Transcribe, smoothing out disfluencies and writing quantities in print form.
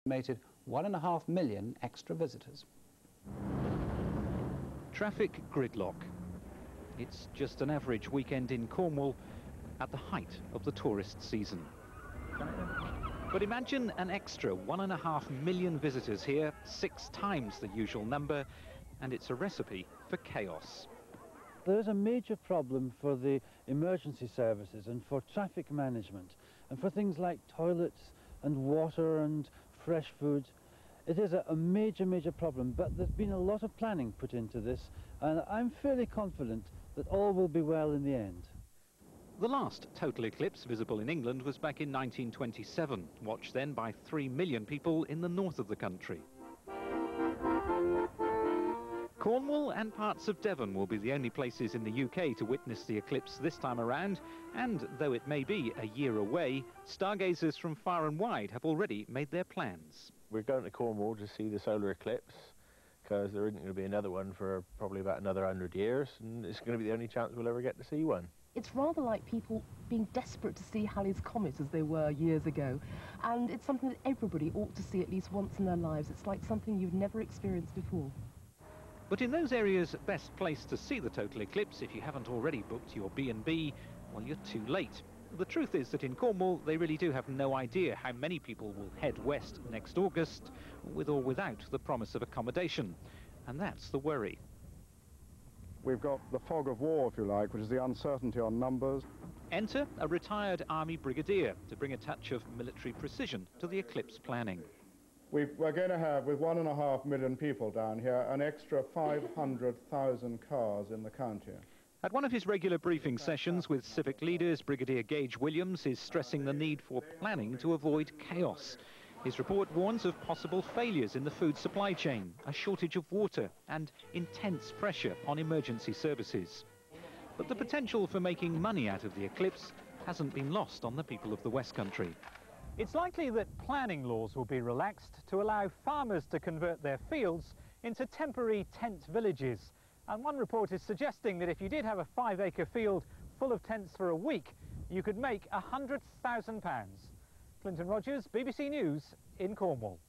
estimated 1.5 million extra visitors. Traffic gridlock. It's just an average weekend in Cornwall at the height of the tourist season. But imagine an extra 1.5 million visitors here, 6 times the usual number, and it's a recipe for chaos. There is a major problem for the emergency services and for traffic management and for things like toilets and water and fresh food. It is a major problem, but there's been a lot of planning put into this, and I'm fairly confident that all will be well in the end. The last total eclipse visible in England was back in 1927, watched then by 3 million people in the north of the country. Cornwall and parts of Devon will be the only places in the UK to witness the eclipse this time around, and though it may be a year away, stargazers from far and wide have already made their plans. We're going to Cornwall to see the solar eclipse, because there isn't going to be another one for probably about another 100 years, and it's going to be the only chance we'll ever get to see one. It's rather like people being desperate to see Halley's Comet as they were years ago, and it's something that everybody ought to see at least once in their lives. It's like something you've never experienced before. But in those areas best placed to see the total eclipse, if you haven't already booked your B&B, well, you're too late. The truth is that in Cornwall, they really do have no idea how many people will head west next August, with or without the promise of accommodation. And that's the worry. We've got the fog of war, if you like, which is the uncertainty on numbers. Enter a retired army brigadier to bring a touch of military precision to the eclipse planning. We're going to have, with 1.5 million people down here, an extra 500,000 cars in the county. At one of his regular briefing sessions with civic leaders, Brigadier Gage Williams is stressing the need for planning to avoid chaos. His report warns of possible failures in the food supply chain, a shortage of water, and intense pressure on emergency services. But the potential for making money out of the eclipse hasn't been lost on the people of the West Country. It's likely that planning laws will be relaxed to allow farmers to convert their fields into temporary tent villages. And one report is suggesting that if you did have a 5-acre field full of tents for a week, you could make £100,000. Clinton Rogers, BBC News in Cornwall.